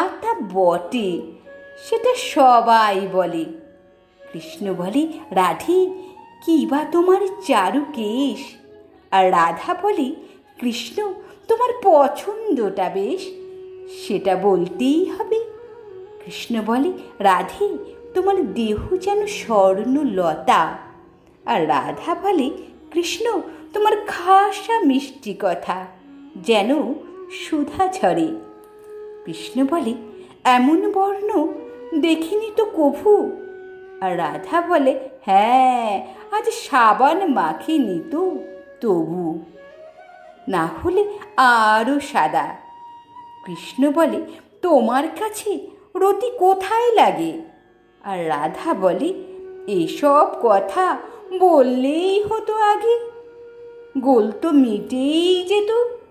তা বটে, সেটা সবাই বলে। কৃষ্ণ বলে, রাধে, কি বা তোমার চারু কেশ? আর রাধা বলে, কৃষ্ণ, তোমার পছন্দটা বেশ, সেটা বলতেই হবে। কৃষ্ণ বলে, রাধে, তোমার দেহ যেন স্বর্ণলতা। আর রাধা বলে, কৃষ্ণ, তোমার খাসা মিষ্টি কথা যেন সুধা ঝরে। কৃষ্ণ বলে, এমন বর্ণ দেখিনি তো কভু। আর রাধা বলে, হ্যাঁ, আজ সাবান মাখিনি তো তবু, না হলে আরও সাদা। কৃষ্ণ বলে, তোমার কাছে রতি কোথায় লাগে? আর রাধা বলে, এসব কথা বললেই হতো আগে, গোল তো মিটেই যেত।